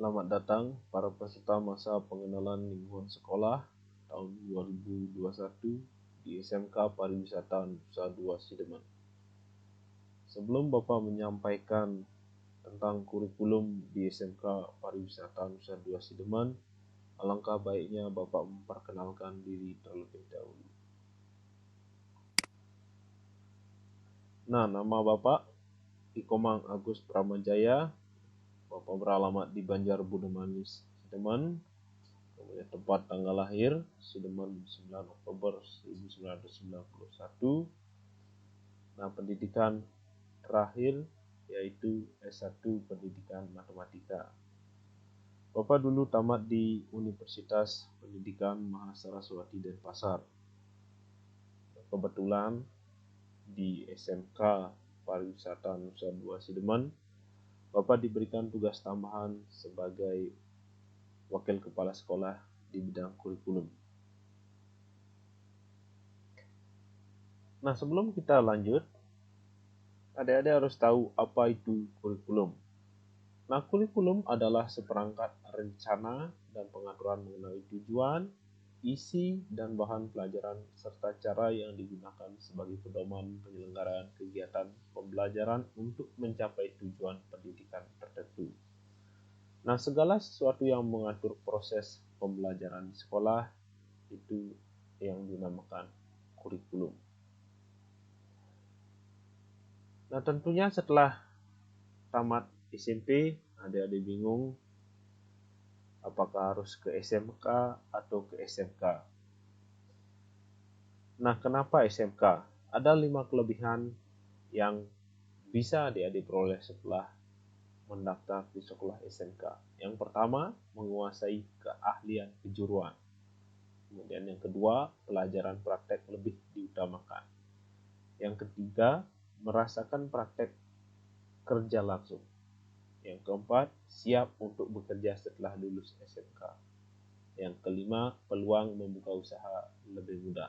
Selamat datang para peserta masa pengenalan lingkungan sekolah tahun 2021 di SMK Pariwisata Nusa Dua Sideman. Sebelum Bapak menyampaikan tentang kurikulum di SMK Pariwisata Nusa Dua Sideman, alangkah baiknya Bapak memperkenalkan diri terlebih dahulu. Nah, nama Bapak Ikomang Agus Pramajaya. Bapak beralamat di Banjar Budomanis, Sideman. Kemudian tempat tanggal lahir Sideman 9 Oktober 1991. Nah, pendidikan terakhir yaitu S1 Pendidikan Matematika. Bapak dulu tamat di Universitas Pendidikan Mahasaraswati Denpasar. Kebetulan di SMK Pariwisata Nusa Dua Sideman, Bapak diberikan tugas tambahan sebagai Wakil Kepala Sekolah di bidang kurikulum. Nah, sebelum kita lanjut, adik-adik harus tahu apa itu kurikulum. Nah, kurikulum adalah seperangkat rencana dan pengaturan mengenai tujuan, isi, dan bahan pelajaran serta cara yang digunakan sebagai pedoman penyelenggaraan kegiatan pembelajaran untuk mencapai tujuan pendidikan tertentu. Nah, segala sesuatu yang mengatur proses pembelajaran di sekolah itu yang dinamakan kurikulum. Nah, tentunya setelah tamat SMP, adik-adik bingung apakah harus ke SMK atau ke SMK. Nah, kenapa SMK? Ada 5 kelebihan yang bisa adik-adik peroleh setelah mendaftar di sekolah SMK. Yang pertama, menguasai keahlian kejuruan. Kemudian yang kedua, pelajaran praktek lebih diutamakan. Yang ketiga, merasakan praktek kerja langsung. Yang keempat, siap untuk bekerja setelah lulus SMK. Yang kelima, peluang membuka usaha lebih mudah.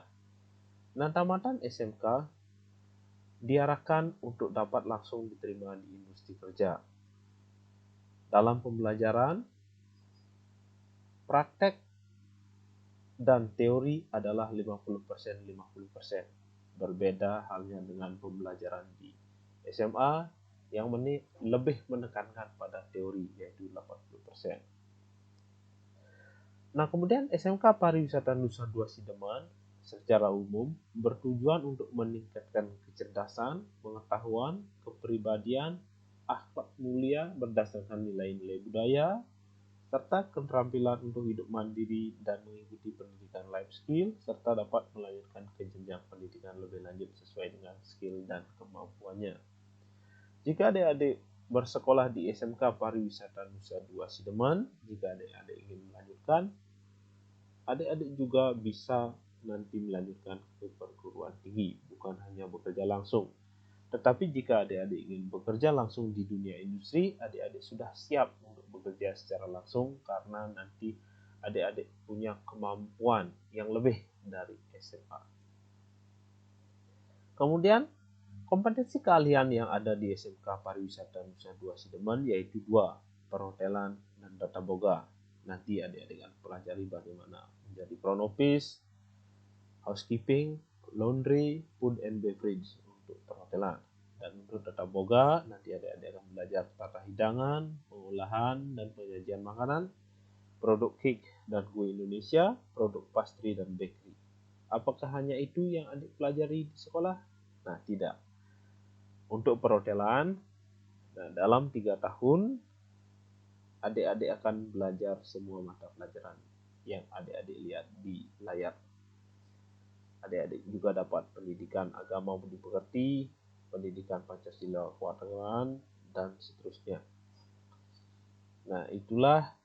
Nah, tamatan SMK diarahkan untuk dapat langsung diterima di industri kerja. Dalam pembelajaran, praktek dan teori adalah 50%-50%. Berbeda halnya dengan pembelajaran di SMA yang lebih menekankan pada teori yaitu 80%. Nah, kemudian SMK Pariwisata Nusa Dua Sideman secara umum bertujuan untuk meningkatkan kecerdasan, pengetahuan, kepribadian, akhlak mulia berdasarkan nilai-nilai budaya, serta keterampilan untuk hidup mandiri dan mengikuti pendidikan life skill, serta dapat melanjutkan ke jenjang pendidikan lebih lanjut sesuai dengan skill dan kemampuannya. Jika adik-adik bersekolah di SMK Pariwisata Nusa Dua Sideman, jika adik-adik ingin melanjutkan, adik-adik juga bisa nanti melanjutkan ke perguruan tinggi, bukan hanya bekerja langsung. Tetapi jika adik-adik ingin bekerja langsung di dunia industri, adik-adik sudah siap untuk bekerja secara langsung karena nanti adik-adik punya kemampuan yang lebih dari SMA. Kemudian, kompetensi keahlian yang ada di SMK Pariwisata Nusa Dua Sideman yaitu 2, perhotelan dan tata boga. Nanti adik-adik akan pelajari bagaimana menjadi front office, housekeeping, laundry, food and beverage untuk perhotelan. Dan untuk tata boga, nanti adik-adik akan belajar tata hidangan, pengolahan dan penyajian makanan, produk cake dan kue Indonesia, produk pastry dan bakery. Apakah hanya itu yang adik pelajari di sekolah? Nah, tidak. Untuk perhotelan, nah, dalam 3 tahun, adik-adik akan belajar semua mata pelajaran yang adik-adik lihat di layar. Adik-adik juga dapat pendidikan agama budi pekerti, pendidikan Pancasila kewarganegaraan, dan seterusnya. Nah, itulah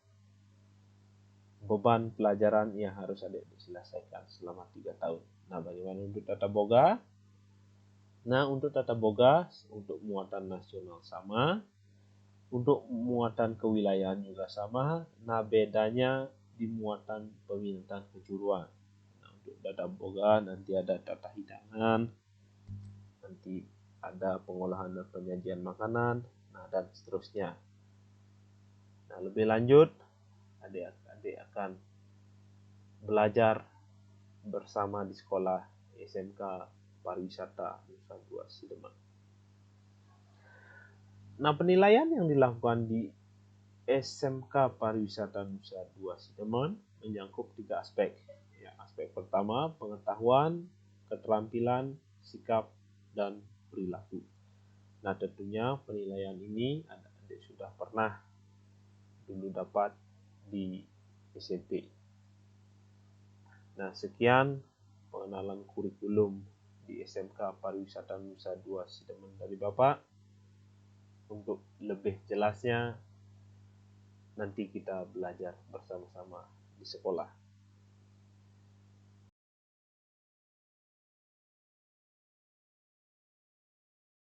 beban pelajaran yang harus adik-adik selesaikan selama 3 tahun. Nah, bagaimana untuk tata boga? Nah, untuk tata boga, untuk muatan nasional sama, untuk muatan kewilayahan juga sama. Nah, bedanya di muatan peminatan kejuruan. Nah, untuk tata boga nanti ada tata hidangan, nanti ada pengolahan dan penyajian makanan, nah dan seterusnya. Nah, lebih lanjut, adik-adik akan belajar bersama di sekolah SMK Pariwisata Nusa Dua Sideman. Nah, penilaian yang dilakukan di SMK Pariwisata Nusa Dua Sideman menyangkut 3 aspek. Ya, aspek pertama, pengetahuan, keterampilan, sikap, dan perilaku. Nah, tentunya penilaian ini adik sudah pernah dulu dapat di SMP. Nah, sekian pengenalan kurikulum di SMK Pariwisata Nusa Dua Sideman dari Bapak. Untuk lebih jelasnya, nanti kita belajar bersama-sama di sekolah.